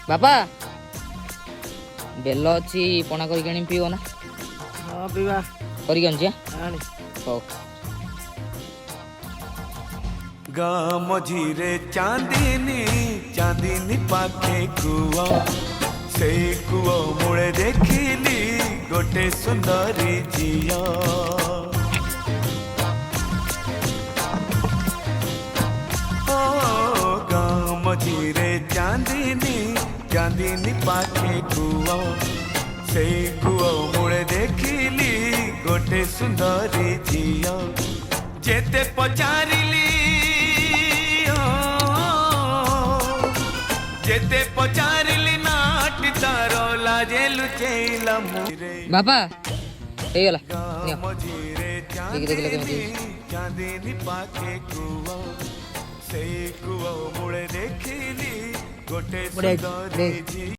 बापा बेल अच्छी पणा कर पीओ ना। हाँ पीवा कर हो गाँ मझीरे चांदनी चांदनी पाखे कुआ से कुआ मूले देखिली गोटे सुंदरी झिया गाँ मझीरे चांदनी चांदनी पाखे कुआ से कुआ मूले देखिली गोटे सुंदरी झिया जेते पचारिली जेते पचारिली नाटी तारो लाजे लुचेला मुरे बापा ए गला मझीरे चांदनी पाखे कुआ से कुआ मुळे देखिली गोटे सुंदरी झिया।